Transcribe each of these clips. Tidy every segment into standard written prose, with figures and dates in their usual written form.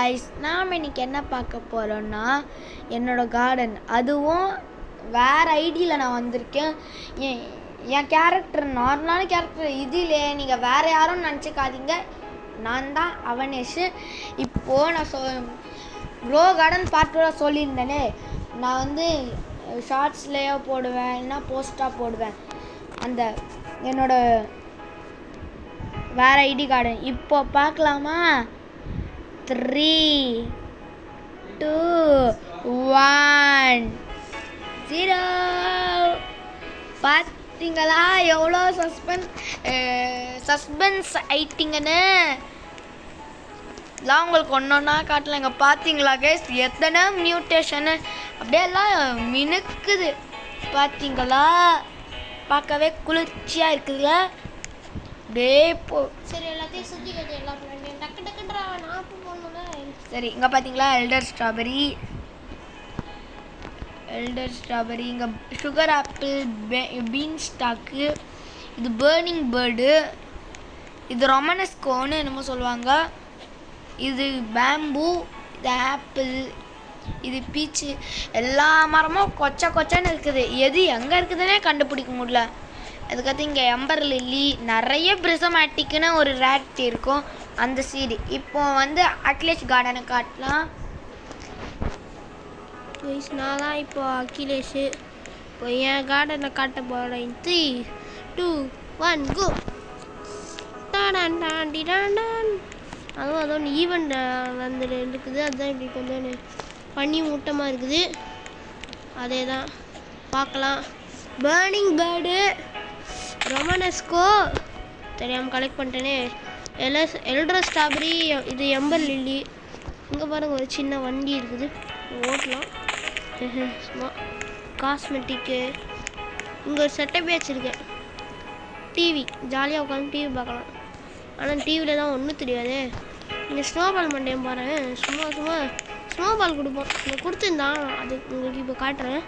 Guys நாம் இன்னைக்கு என்ன பார்க்க போகிறோன்னா என்னோடய கார்டன். அதுவும் வேறு ஐடியில் நான் வந்திருக்கேன். என் கேரக்டர் நார்மலான கேரக்டர் இதிலே நீங்கள் வேறு யாரும் நினச்சிக்காதீங்க. நான் தான் அவனேஷ். இப்போது நான் க்ரோ கார்டன் பார்ட்டோட சொல்லியிருந்தேனே, நான் வந்து ஷார்ட்ஸ்லேயோ போடுவேன், இல்லைனா போஸ்ட்டாக போடுவேன் அந்த என்னோடய வேறு ஐடி கார்டன். இப்போ பார்க்கலாமா? 3, 2, 1, 0. பார்த்தீங்களா எவ்வளோ சஸ்பென்ஸ் ஆயிட்டிங்கன்னு? எல்லாம் உங்களுக்கு ஒன்றா காட்டலைங்க. பார்த்தீங்களா கைஸ் எத்தனை மியூட்டேஷனு அப்படியே எல்லாம் மினுக்குது. பார்த்தீங்களா? பார்க்கவே குளிர்ச்சியாக இருக்குதுல்ல? அப்படியே சரி, எல்லாத்தையும் சுற்றி கட்டி எல்லாம் டக்கு டக்குன்றா நாப்பு போடணும்ல. சரி, இங்கே பார்த்தீங்களா எல்டர் ஸ்ட்ராபெரி, இங்கே சுகர் ஆப்பிள், பீன் ஸ்டாக்கு, இது பேர்னிங் பேர்டு, இது ரொமனஸ்கோன்னு என்னமோ சொல்லுவாங்க, இது பேம்பூ, இது ஆப்பிள், இது பீச்சு. எல்லா மரமும் கொச்சன்னு இருக்குது. எது எங்கே இருக்குதுன்னே கண்டுபிடிக்க முடியல. அதுக்கடுத்து இங்கே எம்பர் லில்லி, நிறைய பிரிசமேட்டிக்குன்னு ஒரு ரேட் இருக்கும் அந்த சீடு. இப்போ வந்து அகிலேஷ் கார்டனை காட்டலாம். நான் தான் இப்போ அகிலேஷ். இப்போ என் கார்டனை காட்ட போகிறேன். 3, 2, 1 கோ. அதுவும் ஈவெண்ட் வந்து இருக்குது. அதுதான் இப்படி கொஞ்சம் பண்ணி மூட்டமாக இருக்குது. அதே தான் பார்க்கலாம். பேர்னிங் பேர்டு, ரொமனஸ்கோ தெரியாமல் கலெக்ட் பண்ணிட்டேனே, எல்டர் ஸ்ட்ராபெரி, இது எம்பர் லில்லி. இங்கே பாருங்கள் ஒரு சின்ன வண்டி இருக்குது, ஓட்டலாம். சும்மா காஸ்மெட்டிக்கு. இங்கே ஒரு செட்டப்பே வச்சுருக்கேன். டிவி ஜாலியாக உட்காந்து டிவி பார்க்கலாம். ஆனால் டிவியில் தான் ஒன்றும் தெரியாது. இங்கே ஸ்னோபால் மண்டையம் பாருங்கள். சும்மா ஸ்னோபால் கொடுப்போம். இங்கே கொடுத்துருந்தான், அது உங்களுக்கு இப்போ காட்டுறேன்.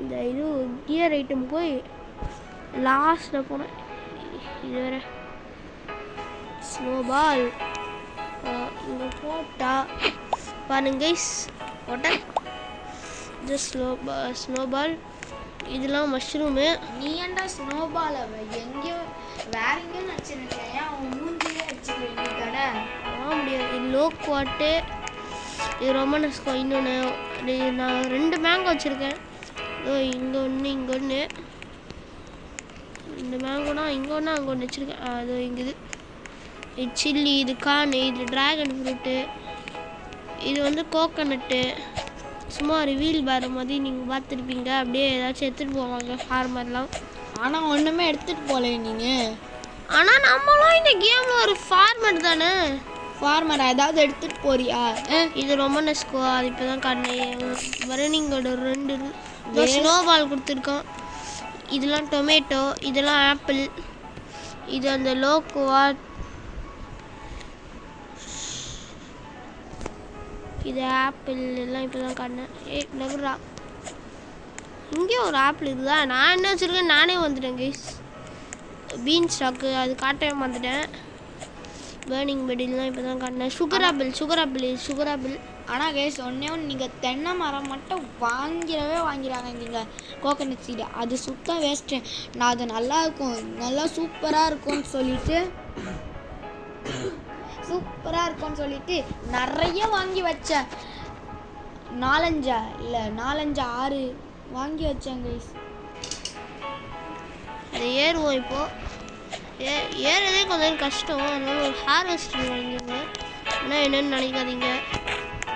இந்த இது கியர் ஐட்டம் போய் லாஸ்ட்டில் போனேன். இது வேறு ஸ்னோபால் இங்கே போட்டால் பாருங்க போட்டேன். இது ஸ்னோபால், இதெல்லாம் மஷ்ரூமு. நீ ஏன்டா ஸ்னோபாலை எங்கேயோ வேற எங்கேயும் வச்சுருக்கேன், அவன் மூஞ்சிலே வச்சுக்க வேண்டிய கடை முடியாது. இது லோக்வாட்டு, இது ரொமனஸ்கோ. இன்னொன்று நான் 2 மேங்கோ வச்சுருக்கேன். இங்கே ஒன்று இந்த மேங்கோனா இங்கே ஒன்று அங்கே ஒன்று வச்சுருக்கேன். அது இங்கே இது சில்லி, இது கார்னு, இது ட்ராகன் ஃப்ரூட்டு, இது வந்து கோகோனட்டு. சும்மா ஒரு வீல் பேர் மாதிரி நீங்கள் பார்த்துருப்பீங்க. அப்படியே ஏதாச்சும் எடுத்துகிட்டு போவாங்க ஃபார்மர்லாம். ஆனால் ஒன்றுமே எடுத்துகிட்டு போகல நீங்கள். ஆனால் நம்மளும் இந்த கேமில் ஒரு ஃபார்மர் தானே. ஃபார்மர் ஏதாவது எடுத்துகிட்டு போறியா? இது ரொமனஸ்கோ, அது இப்போ தான் காட்டினேன். வரனிங்கோட 2 ஸ்னோபால் கொடுத்துருக்கோம். இதெல்லாம் டொமேட்டோ, இதெல்லாம் ஆப்பிள், இது அந்த லோக்குவா, இது ஆப்பிள் எல்லாம் இப்போ தான் காட்டினேன். நகுரா இங்கே ஒரு ஆப்பிள் இருக்குதா? நான் என்ன வச்சுருக்கேன், நானே வந்துட்டேன் கைஸ். பீன் ஸ்டாக்கு அது காட்டவே வந்துட்டேன். பேர்னிங் பெடிலாம் இப்போ தான் காட்டினேன். Sugar apple. ஆனால் கைஸ் ஒன்று நீங்கள் தென்னை மரம் மட்டும் வாங்கிறாங்க. நீங்கள் கோகனட் சீடு அது சுத்தம் வேஸ்ட்டு. நான் அது நல்லா சூப்பராக இருக்கும்னு சொல்லிட்டு நிறைய வாங்கி வச்சேன். 4-5 6 வாங்கி வச்சேன் கைஸ். அதை ஏறுவோம். இப்போது ஏறதே கொஞ்சம் கஷ்டம். அதனால ஒரு ஹார்வெஸ்டர் வாங்கிங்க. ஆனால் என்னென்னு நினைக்காதீங்க.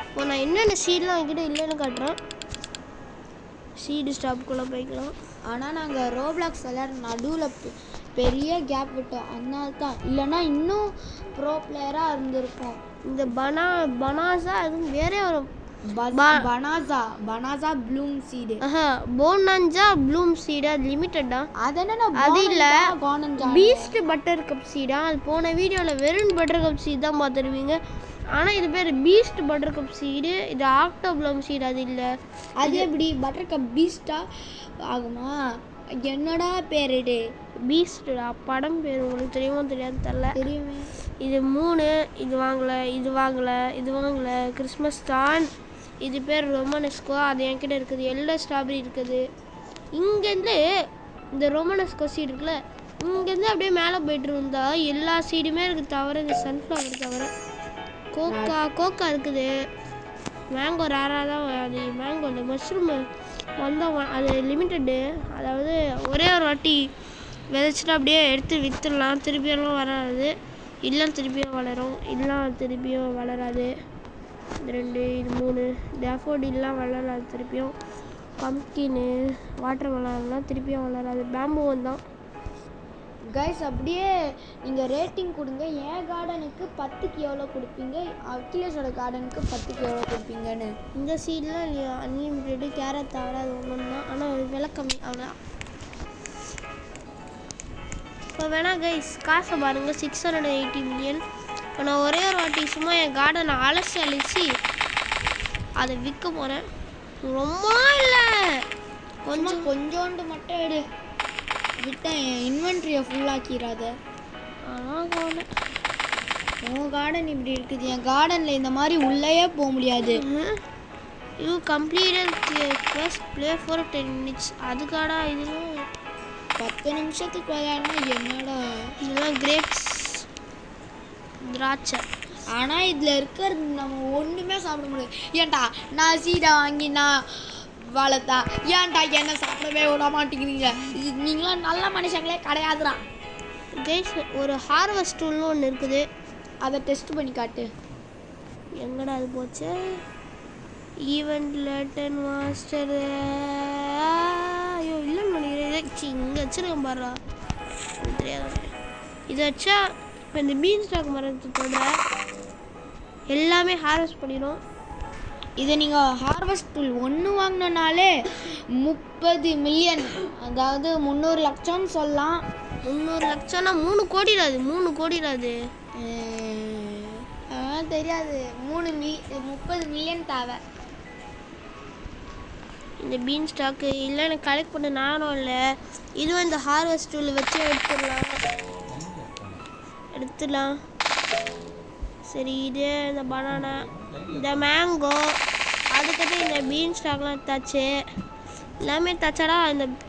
இப்போ நான் என்னென்ன சீடெலாம் என்கிட்ட இல்லைன்னு காட்டுறேன். சீடு ஸ்டாப்புக்குள்ளே போய்க்கலாம். ஆனால் நாங்கள் ரோப்ளாக்ஸ் விளையாட நடுவில் பெரிய கேப் விட்டோம். அதனால தான், இல்லைன்னா இன்னும் ப்ரோ பிளேயராக இருந்திருக்கோம். இந்த பனாசா அதுவும் வேறே ஒரு பனாசா ப்ளூம் சீடு. போனஞ்சா ப்ளூம் சீடு. அது லிமிட்டடா. அது இல்லை, பீஸ்ட் பட்டர் கப் சீடா. அது போன வீடியோவில் வெறும் பட்டர் கப் சீடு தான் பார்த்துருவீங்க. ஆனால் இது பேர் பீஸ்ட் பட்டர் கப் சீடு. இது ஆக்டோப்ளம் சீடு. அது இல்லை. அது எப்படி பட்டர் கப் பீஸ்டா ஆகுமா? என்னடா பேர் இது? பீஸ்டா படம் பேர் உங்களுக்கு தெரியுமா தெரியாது தெரியுமே. இது 3, இது வாங்கலை, இது வாங்கலை, இது வாங்கலை. கிறிஸ்மஸ் தான். இது பேர் ரொமனஸ்கோ, அது என்கிட்ட இருக்குது. எல்லோ ஸ்ட்ராபெரி இருக்குது. இங்கேருந்து இந்த ரொமனஸ்கோ சீடு இருக்குல்ல, இங்கேருந்து அப்படியே மேலே போய்ட்டு இருந்தா எல்லா சீடுமே இருக்குது, தவிர இந்த சன்ஃப்ளவர் தவிர. கோக்கா இருக்குது. மேங்கோ ரேராக தான், அது மேங்கோ இல்லை, மஷ்ரூம் வந்தால் அது லிமிட்டடு. அதாவது ஒரே ஒரு வாட்டி விதைச்சிட்டு அப்படியே எடுத்து விற்றுடலாம், திருப்பியெல்லாம் வராது. இல்லை திருப்பியும் வளரும், இல்லை திருப்பியும் வளராது. இது 2, இது 3. டேஃபோடில்லாம் வளராது திருப்பியும். பம்ப்கின்னு வாட்டர் மெலன்லாம் திருப்பியும் வளராது. பேம்பூவும் தான். கைஸ் அப்படியே நீங்கள் ரேட்டிங் கொடுங்க. என் கார்டனுக்கு 10க்கு எவ்வளோ கொடுப்பீங்க, அகிலேஷோட கார்டனுக்கு 10க்கு எவ்வளோ கொடுப்பீங்கன்னு. இந்த சீட்லாம் அன்லிமிட்டெடு, கேரட் தவிர அது ஒன்று தான். ஆனால் அது விலை கம்மி, அவ்வளோதான். இப்போ வேணால் கைஸ் காசை பாருங்கள், 680 மில்லியன். இப்போ நான் ஒரே ஒரு வாட்டி சும்மா என் கார்டனை அலசி அதை விற்க போகிறேன். ரொம்ப இல்லை, கொஞ்சோண்டு மட்டும் எடு, விட்டேன் இன்வென்ட்ரியை ஃபுல்லாக்கிடாத. ஆனால் போல உன் கார்டன் இப்படி இருக்குது, என் கார்டனில் இந்த மாதிரி உள்ளேயே போக முடியாது. You completed first play for 10 minutes. அதுக்காடா இதெல்லாம் 10 நிமிஷத்துக்கு விளையாடனா என்னடா? இதெல்லாம் கிரேப்ஸ், திராட்சை. ஆனால் இதில் இருக்கிறது நம்ம ஒன்றுமே சாப்பிட முடியாது. ஏன்டா நான் சீடை வாங்கி நான் வளர்த்தா, ஏன்டா என்ன சாப்பிடவே விட மாட்டேங்கிறீங்க? நீங்களாம் நல்ல மனுஷங்களே கிடையாதுடா. கைஸ் ஒரு ஹார்வெஸ்ட் டூல்னு ஒன்று இருக்குது, அதை டெஸ்ட் பண்ணி காட்டு. எங்கடா அது போச்சு? Event லேட்டன் master. ஐயோ இல்லைன்னு நினைக்கிறேன். இங்கே வச்சுருக்கேன் பாருடா, தெரியாத. இதை வச்சா இப்போ இந்த பீன் ஸ்டாக் மரத்தோட எல்லாமே ஹார்வெஸ்ட் பண்ணிடும். இதை நீங்கள் ஹார்வெஸ்ட் டூல் ஒன்று வாங்கினாலே 30 மில்லியன், அதாவது 300 லட்சம்னு சொல்லலாம். 300 லட்சம்னா 3 கோடிடாது, 3 கோடிடாது. தெரியாது. 30 மில்லியன் தேவை இந்த பீன் ஸ்டாக்கு. இல்லை எனக்கு கலெக்ட் பண்ண நானும் இல்லை. இதுவும் இந்த ஹார்வெஸ்ட் டூல் வச்சு எடுத்துடலாம். சரி, இது இந்த பனானா, இந்த மேங்கோ, அதுக்கப்புறம் இந்த பீன் ஸ்டாக்லாம் எடுத்தாச்சு. எல்லாமே தச்சாடா.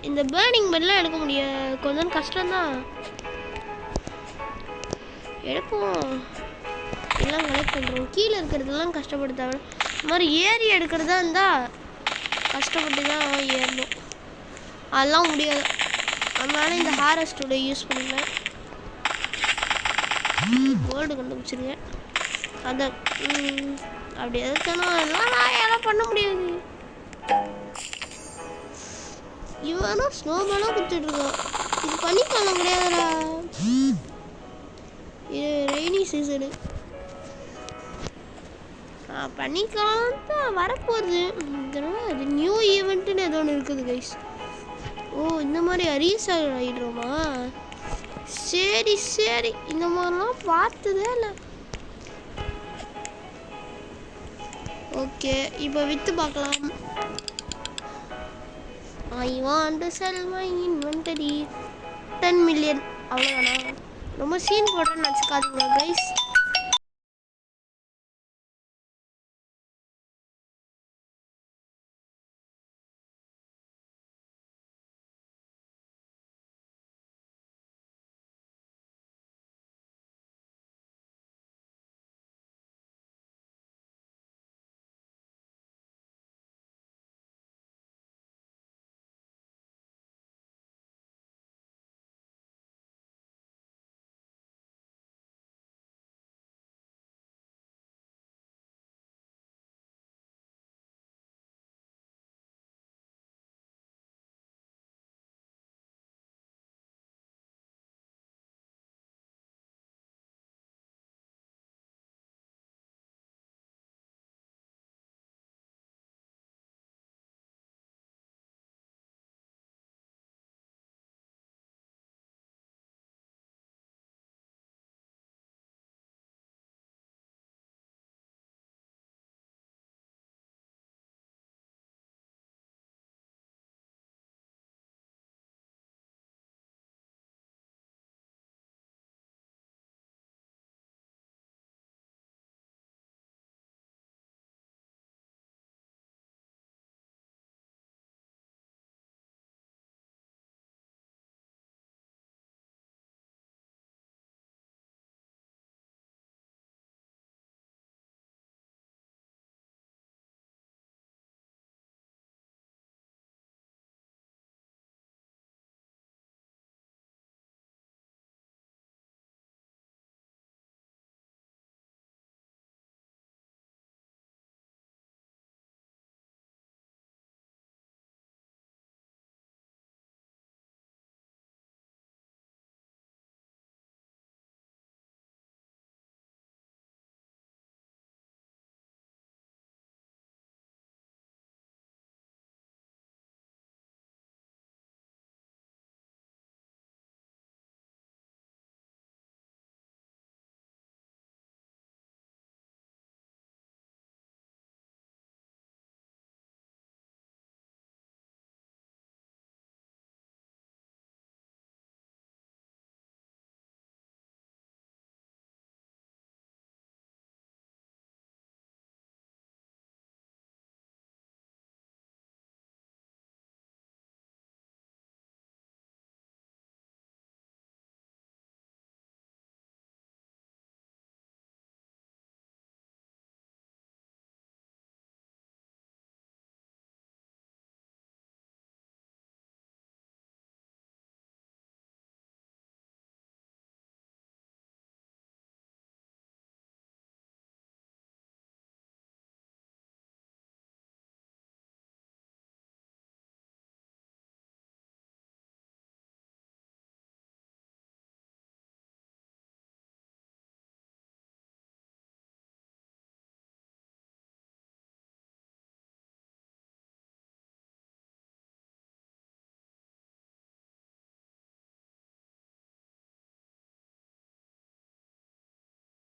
இந்த பேர்னிங் பெல்லாம் எடுக்க முடியாது, கொஞ்சம் கஷ்டம்தான். எடுப்போம், எல்லாம் கலெக்ட் பண்ணுறோம். கீழே இருக்கிறதுலாம் கஷ்டப்பட்டு தவிர இந்த மாதிரி ஏறி எடுக்கிறதா இருந்தால் கஷ்டப்பட்டு தான் ஏறணும். அதெல்லாம் முடியாது. அதனால இந்த ஹார்வெஸ்டோட யூஸ் பண்ணிக்கலாம். கோல்டு கண்டுபிடிச்சிருக்கேன். அதை அப்படி எதுக்கணும், அதெல்லாம் நான் எல்லாம் பண்ண முடியாது. இவனும் ஸ்னோபாலும் கொடுத்துட்ருக்கான். இது பனிக்காலம் கிடையாதுடா, இது ரெய்னி சீசனு. பனிக்காலம் தான் வரப்போகுது. அது நியூ ஈவெண்ட்டுன்னு ஏதோ ஒன்று இருக்குது கைஸ். ஓ இந்த மாதிரி அரீஸ் ஆகிடுறோமா? சரி சரி, இந்த மாதிரிலாம் பார்த்ததே இல்லை. ஓகே, இப்போ விற்று பார்க்கலாம். I want to sell my inventory 10 million. அவ்வளோதானா? ரொம்ப சீன் போடுறேன்னு நினச்சிக்காதீங்க கைஸ்.